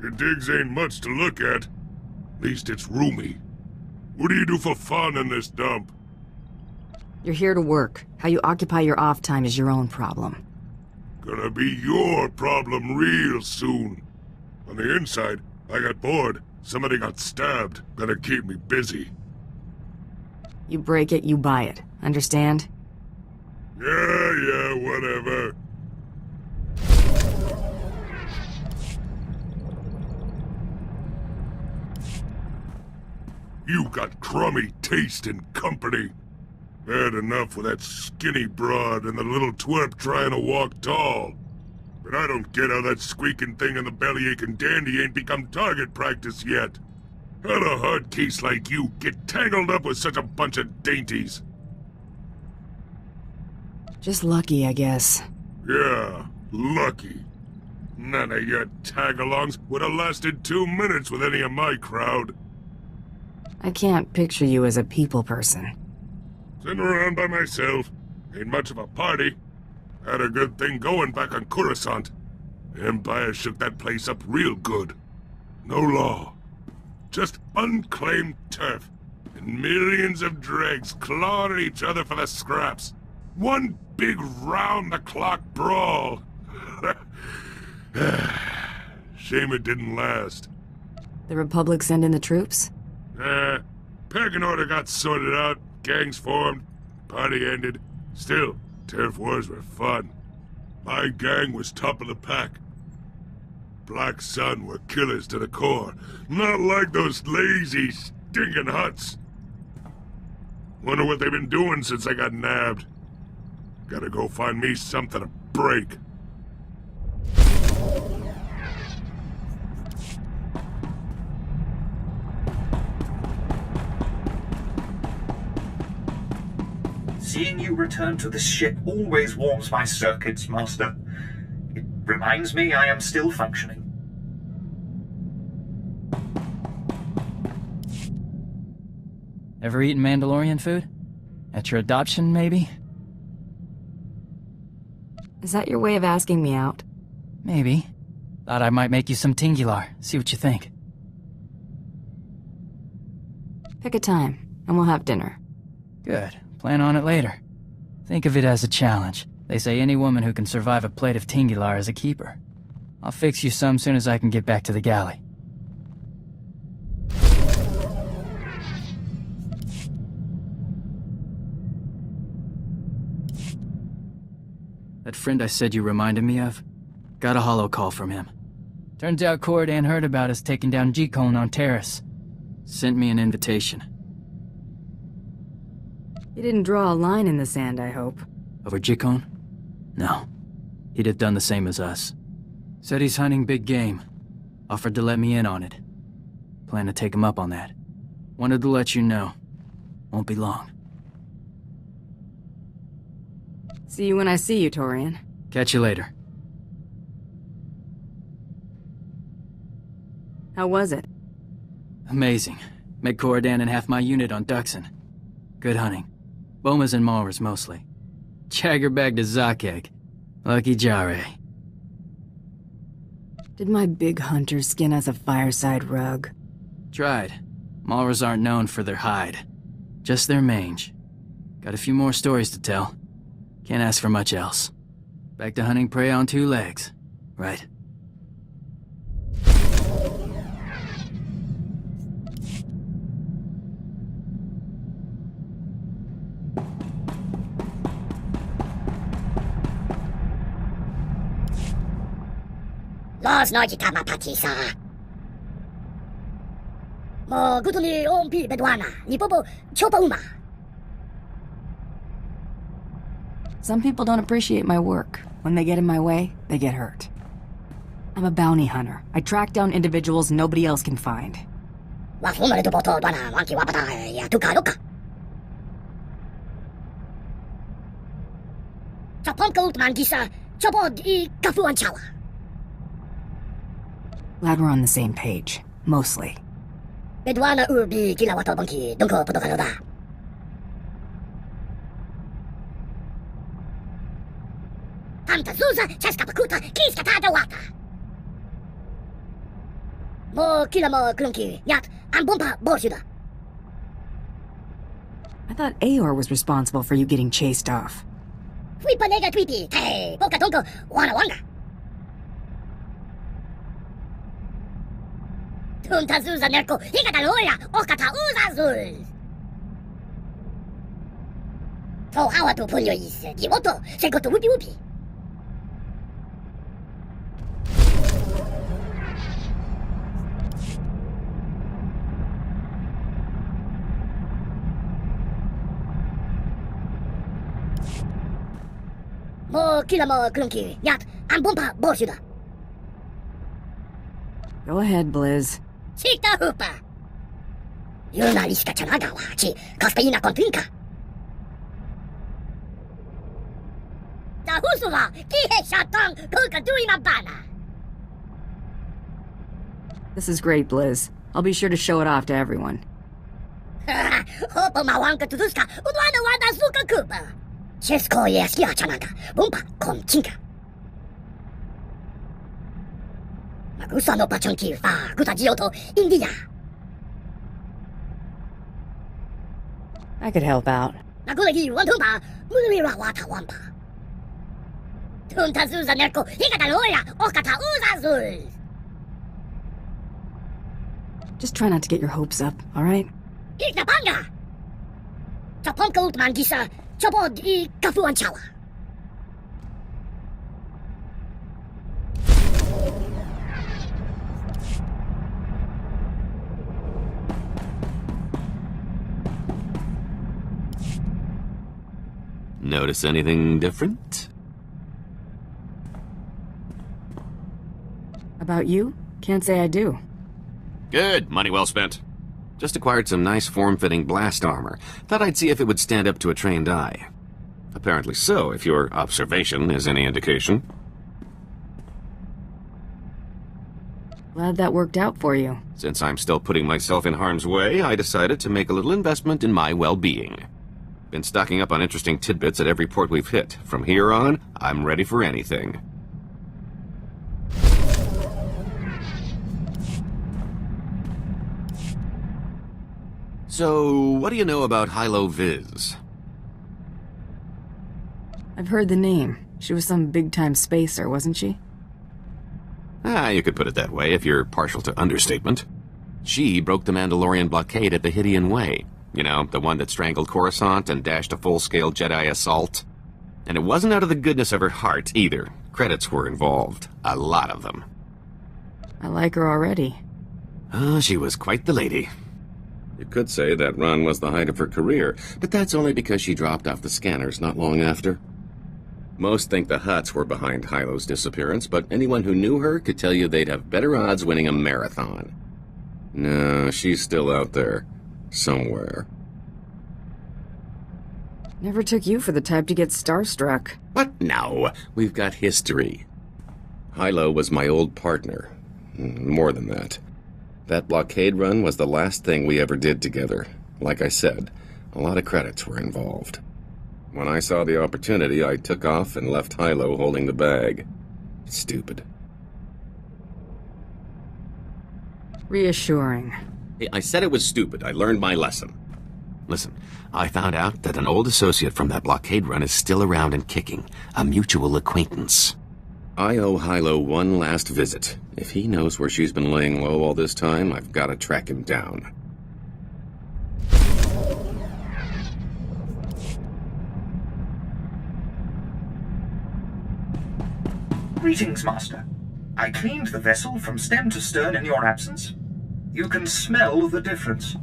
Your digs ain't much to look at. At least it's roomy. What do you do for fun in this dump? You're here to work. How you occupy your off time is your own problem. Gonna be your problem real soon. On the inside, I got bored. Somebody got stabbed. Gonna keep me busy. You break it, you buy it. Understand? Yeah, whatever. You got crummy taste in company. Bad enough with that skinny broad and the little twerp trying to walk tall. But I don't get how that squeaking thing in the bellyaching dandy ain't become target practice yet. How'd a hard case like you get tangled up with such a bunch of dainties? Just lucky, I guess. Yeah, lucky. None of your tag-alongs would have lasted 2 minutes with any of my crowd. I can't picture you as a people person. Sitting around by myself. Ain't much of a party. Had a good thing going back on Coruscant. The Empire shook that place up real good. No law. Just unclaimed turf. And millions of dregs clawing at each other for the scraps. One big round-the-clock brawl. Shame it didn't last. The Republic send in the troops? Pecking order got sorted out, gangs formed, party ended. Still, turf wars were fun. My gang was top of the pack. Black Sun were killers to the core, not like those lazy, stinking huts. Wonder what they've been doing since I got nabbed. Gotta go find me something to break. Seeing you return to this ship always warms my circuits, Master. It reminds me I am still functioning. Ever eaten Mandalorian food? At your adoption, maybe? Is that your way of asking me out? Maybe. Thought I might make you some tingular, see what you think. Pick a time, and we'll have dinner. Good. Plan on it later. Think of it as a challenge. They say any woman who can survive a plate of tingular is a keeper. I'll fix you some soon as I can get back to the galley. That friend I said you reminded me of? Got a holo call from him. Turns out Corridan heard about us taking down G-Cone on Terrace. Sent me an invitation. You didn't draw a line in the sand, I hope. Over G-Cone? No. He'd have done the same as us. Said he's hunting big game. Offered to let me in on it. Plan to take him up on that. Wanted to let you know. Won't be long. See you when I see you, Torian. Catch you later. How was it? Amazing. Met Corridan and half my unit on Duxon. Good hunting. Bomas and Maulers mostly. Jagger bagged a Zoc egg. Lucky Jare. Did my big hunter skin as a fireside rug? Tried. Maulers aren't known for their hide. Just their mange. Got a few more stories to tell. Can't ask for much else. Back to hunting prey on 2 legs. Right. Last night tama patisa. Mo gutuli ompi bedwana. Ni popo chopa uma. Some people don't appreciate my work. When they get in my way, they get hurt. I'm a bounty hunter. I track down individuals nobody else can find. Wa fumare to poto dwana wanki wapata ya tukaroka. Chapon cold mangisa. Chapod I kafuan chawa. Glad we're on the same page. Mostly. Bedwana urbi kilawato banki donko potokaloda. Tanta Zuza, Cheska Pakuta, Kiska Tada Wata. 뭐 길라 뭐 그런 길. 야, 안 본파 뭐시다. I thought AOR was responsible for you getting chased off. 휘파 내가 tweety. Hey, 보카 동거 와나 왕가. 툰타 수자 낼고 이가 다 올라 오카타 우자술. 더 하와도 분려 있어. 이것도 새것도 우비우비. 뭐 길라 뭐 그런 길. 야, 안 본파 뭐시다. Go ahead, Blizz. 식다 후파. 유나리시카 차나가와 지 카스페이나 컨트인카. 자 후수와 기해 샤탕 그가 두이나 바나. This is great, Blizz. I'll be sure to show it off to everyone. 호퍼 마왕카 투두스카 우드와나 와다 수카 쿠파. 셰스코에 스키아 차나가 본파 콤친카. 마구사노 파청키 파 구타지오토 인디야. I could help out. 나고레기 원투파 무르미라 와타 원파. 툰타 수자 낼고 이가 다 올라 오카타 우자술. Just try not to get your hopes up, alright? 일다 방가. 저 펑크 울트만 기사 저거 이 가푸안 차와. Notice anything different? About you? Can't say I do. Good. Money well spent. Just acquired some nice form-fitting blast armor. Thought I'd see if it would stand up to a trained eye. Apparently so, if your observation is any indication. Glad that worked out for you. Since I'm still putting myself in harm's way, I decided to make a little investment in my well-being. Been stocking up on interesting tidbits at every port we've hit. From here on, I'm ready for anything. So, what do you know about Hilo Viz? I've heard the name. She was some big-time spacer, wasn't she? You could put it that way if you're partial to understatement. She broke the Mandalorian blockade at the Hydian Way. You know, the one that strangled Coruscant and dashed a full-scale Jedi assault. And it wasn't out of the goodness of her heart, either. Credits were involved. A lot of them. I like her already. Oh, she was quite the lady. You could say that run was the height of her career, but that's only because she dropped off the scanners not long after. Most think the Hutts were behind Hilo's disappearance, but anyone who knew her could tell you they'd have better odds winning a marathon. No, she's still out there. Somewhere. Never took you for the type to get starstruck. What? No. We've got history. Hilo was my old partner. More than that. That blockade run was the last thing we ever did together. Like I said, a lot of credits were involved. When I saw the opportunity, I took off and left Hilo holding the bag. Stupid. Reassuring. Hey, I said it was stupid. I learned my lesson. Listen, I found out that an old associate from that blockade run is still around and kicking. A mutual acquaintance. I owe Hilo one last visit. If he knows where she's been laying low all this time, I've got to track him down. Greetings, Master. I cleaned the vessel from stem to stern in your absence. You can smell the difference.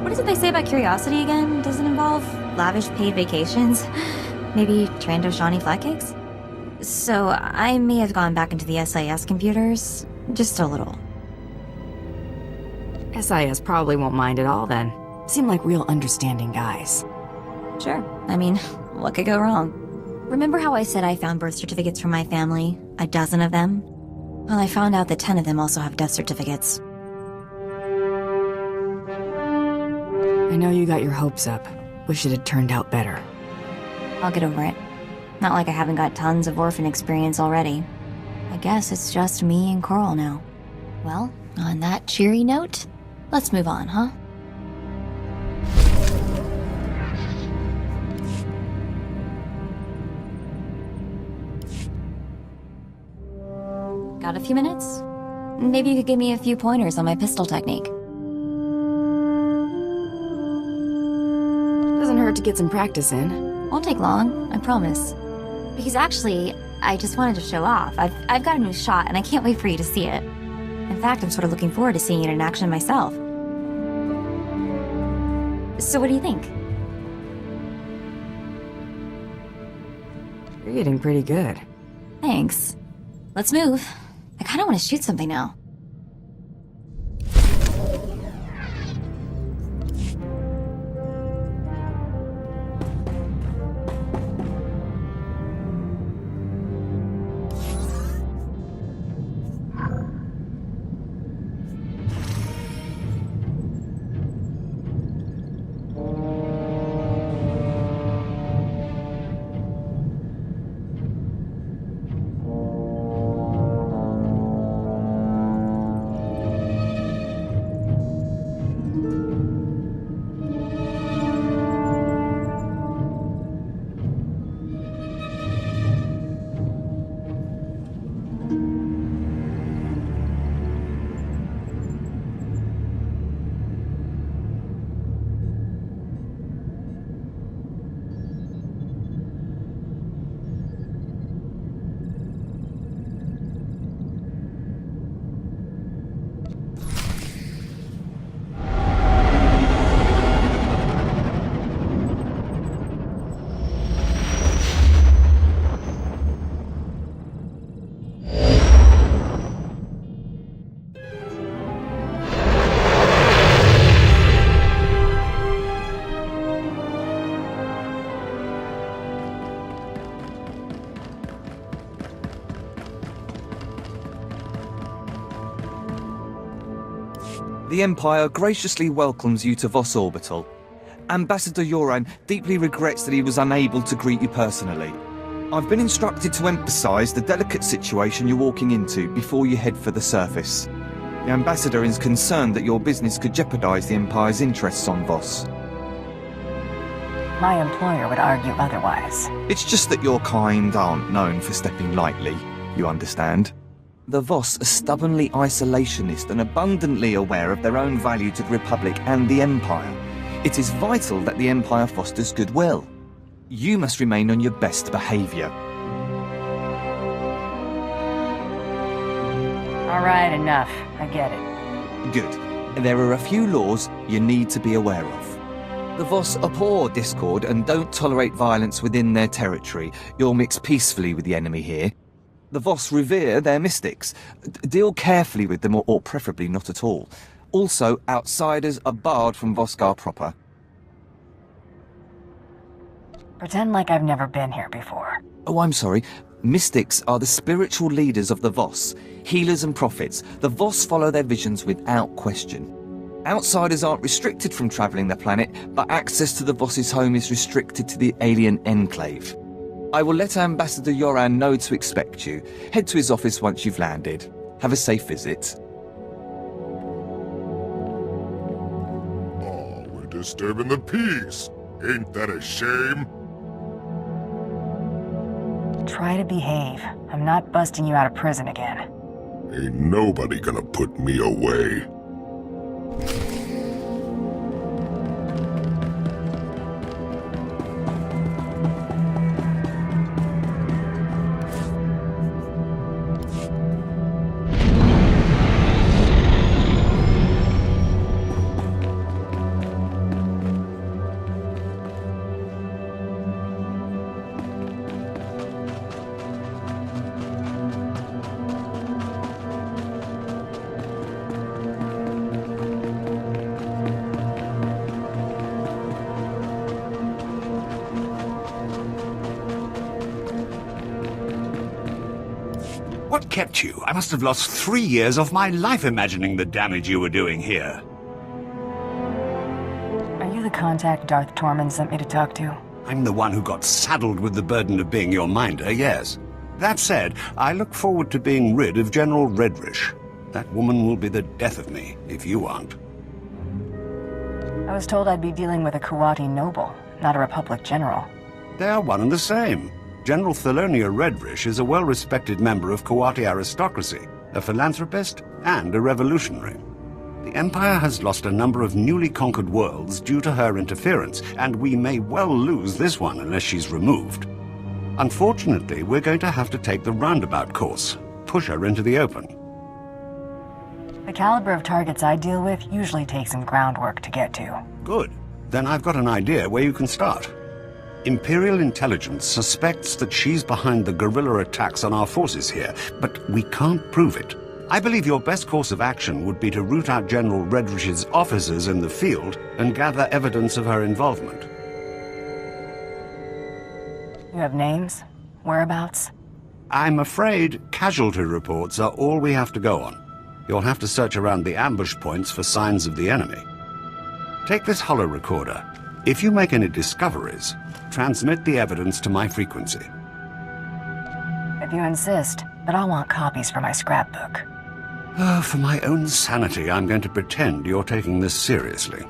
What is it they say about curiosity again? Does it involve lavish paid vacations? Maybe Trando-Shawnee flatcakes? So, I may have gone back into the SIS computers. Just a little. SIS probably won't mind at all then. Seem like real understanding guys. Sure. I mean, what could go wrong? Remember how I said I found birth certificates from my family? A dozen of them? Well, I found out that 10 of them also have death certificates. I know you got your hopes up. Wish it had turned out better. I'll get over it. Not like I haven't got tons of orphan experience already. I guess it's just me and Carl now. Well, on that cheery note, let's move on, huh? Got a few minutes? Maybe you could give me a few pointers on my pistol technique. Doesn't hurt to get some practice in. Won't take long, I promise. Because actually, I just wanted to show off. I've got a new shot, and I can't wait for you to see it. In fact, I'm sort of looking forward to seeing it in action myself. So what do you think? You're getting pretty good. Thanks. Let's move. I kind of want to shoot something now. The Empire graciously welcomes you to Voss Orbital. Ambassador Yoran deeply regrets that he was unable to greet you personally. I've been instructed to emphasize the delicate situation you're walking into before you head for the surface. The Ambassador is concerned that your business could jeopardize the Empire's interests on Voss. My employer would argue otherwise. It's just that your kind aren't known for stepping lightly, you understand? The Voss are stubbornly isolationist and abundantly aware of their own value to the Republic and the Empire. It is vital that the Empire fosters goodwill. You must remain on your best behavior. All right, enough. I get it. Good. There are a few laws you need to be aware of. The Voss abhor discord and don't tolerate violence within their territory. You'll mix peacefully with the enemy here. The Voss revere their mystics. Deal carefully with them, or preferably not at all. Also, outsiders are barred from Voskar proper. Pretend like I've never been here before. Oh, I'm sorry. Mystics are the spiritual leaders of the Voss, healers and prophets. The Voss follow their visions without question. Outsiders aren't restricted from travelling the planet, but access to the Voss's home is restricted to the alien enclave. I will let Ambassador Yoran know to expect you. Head to his office once you've landed. Have a safe visit. Oh, we're disturbing the peace. Ain't that a shame? Try to behave. I'm not busting you out of prison again. Ain't nobody gonna put me away. What kept you? I must have lost 3 years of my life imagining the damage you were doing here. Are you contact Darth Tormund sent me to talk to? I'm the one who got saddled with the burden of being your minder, yes. That said, I look forward to being rid of General Redrish. That woman will be the death of me, if you aren't. I was told I'd be dealing with a Kuwati noble, not a Republic general. They are one and the same. General Thelonia Redrish is a well-respected member of Kuwati aristocracy, a philanthropist, and a revolutionary. The Empire has lost a number of newly conquered worlds due to her interference, and we may well lose this one unless she's removed. Unfortunately, we're going to have to take the roundabout course, push her into the open. The caliber of targets I deal with usually takes some groundwork to get to. Good. Then I've got an idea where you can start. Imperial intelligence suspects that she's behind the guerrilla attacks on our forces here, but we can't prove it. I believe your best course of action would be to root out General Redrish's officers in the field and gather evidence of her involvement. You have names? Whereabouts? I'm afraid casualty reports are all we have to go on. You'll have to search around the ambush points for signs of the enemy. Take this holo recorder. If you make any discoveries, transmit the evidence to my frequency. If you insist, but I'll want copies for my scrapbook. For my own sanity, I'm going to pretend you're taking this seriously.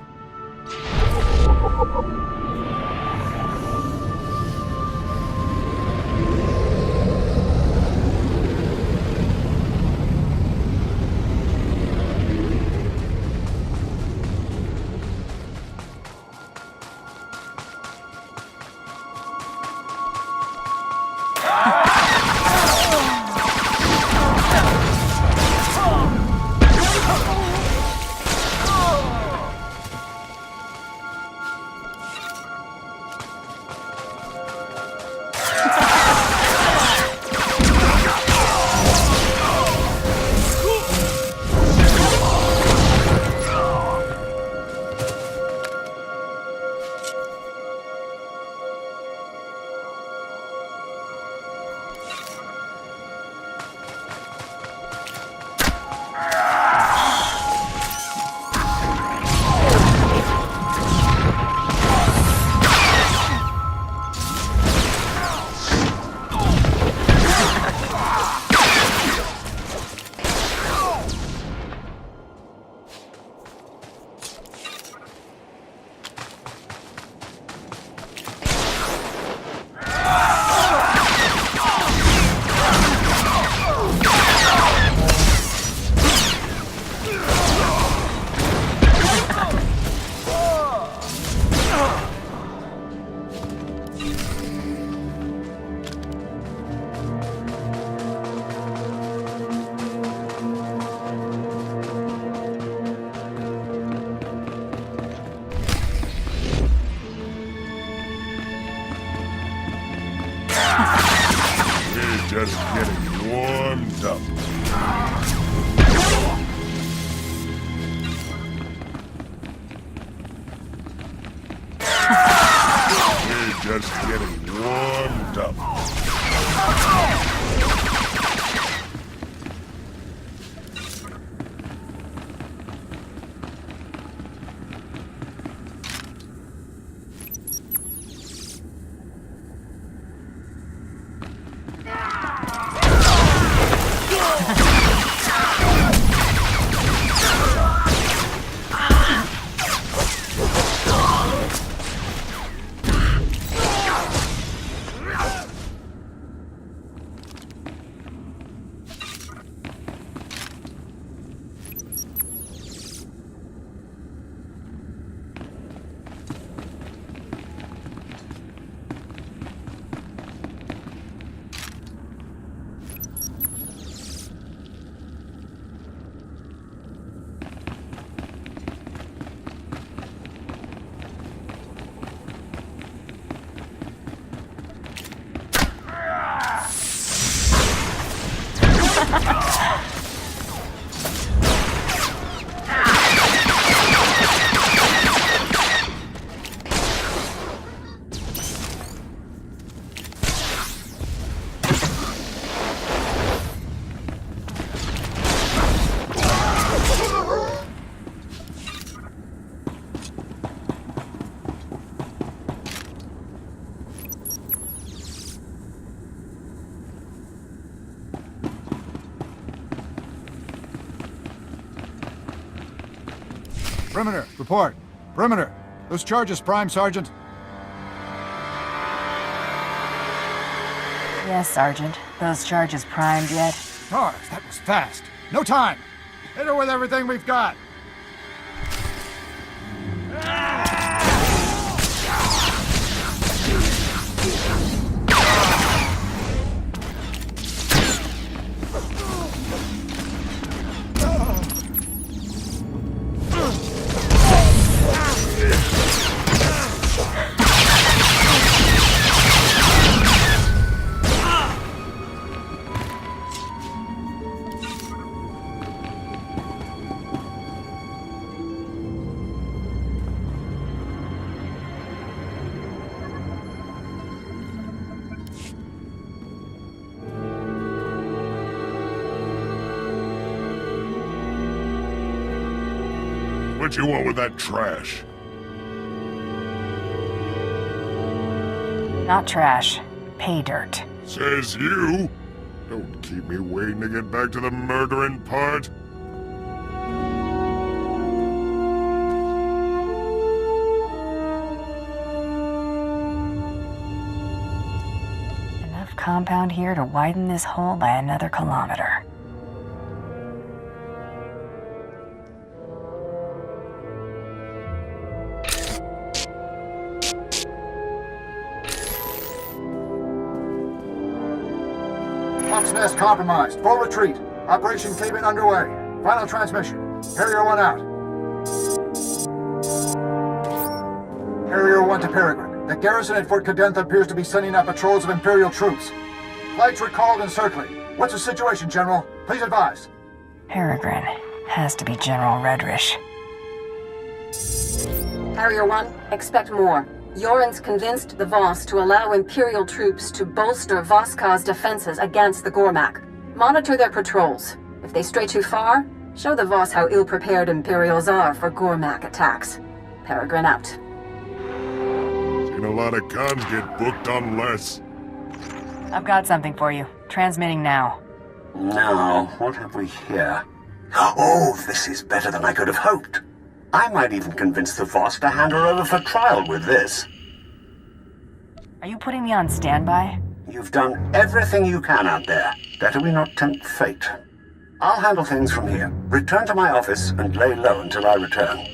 Just getting warmed up. We're just getting warmed up. Perimeter, report. Perimeter. Those charges, Prime Sergeant. Yes, Sergeant. Those charges primed yet? Stars, that was fast. No time. Hit her with everything we've got. What you want with that trash? Not trash. Pay dirt. Says you. Don't keep me waiting to get back to the murdering part. Enough compound here to widen this hole by another kilometer. Fox Nest compromised. Full retreat. Operation Cave-In underway. Final transmission. Harrier 1 out. Harrier 1 to Peregrine. The garrison at Fort Cadentha appears to be sending out patrols of Imperial troops. Flights recalled and circling. What's the situation, General? Please advise. Peregrine. Has to be General Redrish. Harrier 1, expect more. Yoren's convinced the Voss to allow Imperial troops to bolster Vosskar's defenses against the Gormak. Monitor their patrols. If they stray too far, show the Voss how ill-prepared Imperials are for Gormak attacks. Peregrine out. Seen a lot of cons get booked on less. I've got something for you. Transmitting now. Now, what have we here? Oh, this is better than I could have hoped. I might even convince the Voss to hand her over for trial with this. Are you putting me on standby? You've done everything you can out there. Better we not tempt fate. I'll handle things from here. Return to my office and lay low until I return.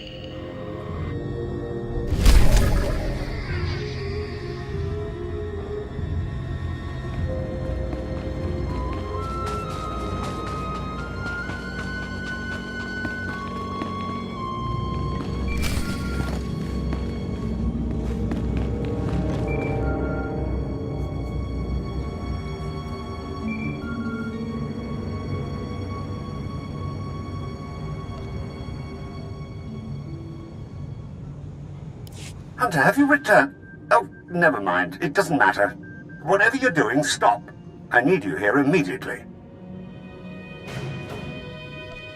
Hunter, have you returned? Oh, never mind. It doesn't matter. Whatever you're doing, stop. I need you here immediately.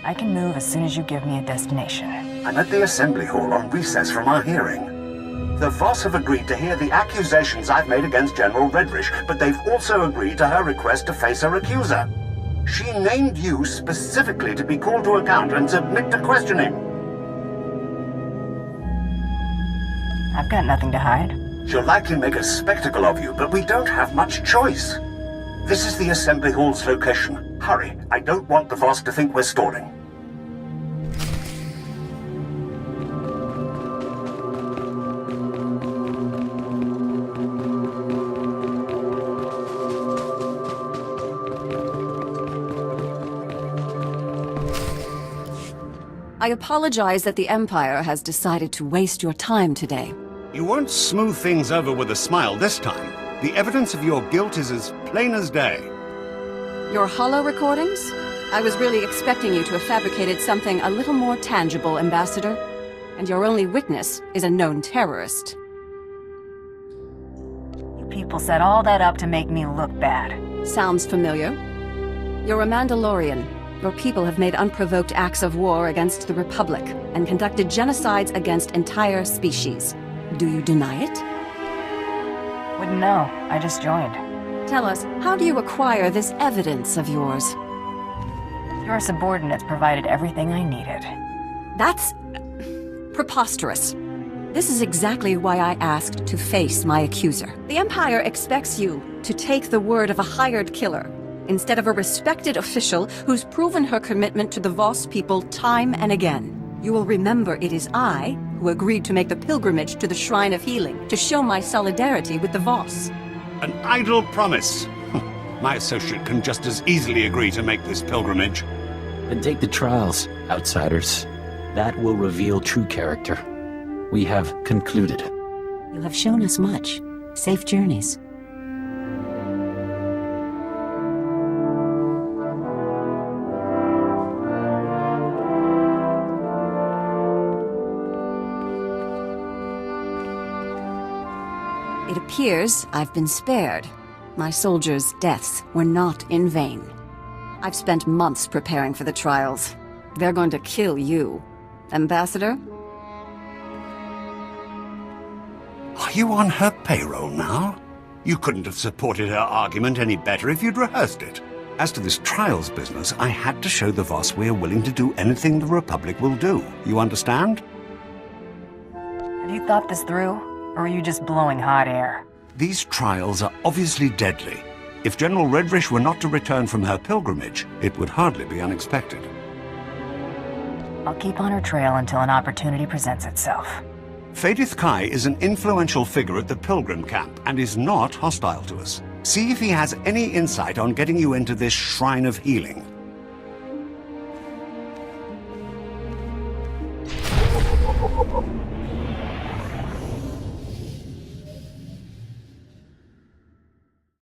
I can move as soon as you give me a destination. I'm at the assembly hall on recess from our hearing. The Voss have agreed to hear the accusations I've made against General Redrish, but they've also agreed to her request to face her accuser. She named you specifically to be called to account and submit to questioning. I've got nothing to hide. She'll likely make a spectacle of you, but we don't have much choice. This is the assembly hall's location. Hurry, I don't want the Voss to think we're stalling. I apologize that the Empire has decided to waste your time today. You won't smooth things over with a smile this time. The evidence of your guilt is as plain as day. Your holo recordings? I was really expecting you to have fabricated something a little more tangible, Ambassador. And your only witness is a known terrorist. You people set all that up to make me look bad. Sounds familiar. You're a Mandalorian. Your people have made unprovoked acts of war against the Republic and conducted genocides against entire species. Do you deny it? Wouldn't know. I just joined. Tell us, how do you acquire this evidence of yours? Your subordinates provided everything I needed. That's... Preposterous. This is exactly why I asked to face my accuser. The Empire expects you to take the word of a hired killer, instead of a respected official who's proven her commitment to the Voss people time and again. You will remember it is I who agreed to make the pilgrimage to the Shrine of Healing to show my solidarity with the Voss. An idle promise. My associate can just as easily agree to make this pilgrimage. Then take the trials, outsiders. That will reveal true character. We have concluded. You have shown us much. Safe journeys. It appears I've been spared. My soldiers' deaths were not in vain. I've spent months preparing for the trials. They're going to kill you. Ambassador? Are you on her payroll now? You couldn't have supported her argument any better if you'd rehearsed it. As to this trials business, I had to show the Voss we're willing to do anything the Republic will do. You understand? Have you thought this through? Or are you just blowing hot air? These trials are obviously deadly. If General Redrish were not to return from her pilgrimage, it would hardly be unexpected. I'll keep on her trail until an opportunity presents itself. Fadith Kai is an influential figure at the Pilgrim Camp and is not hostile to us. See if he has any insight on getting you into this Shrine of Healing.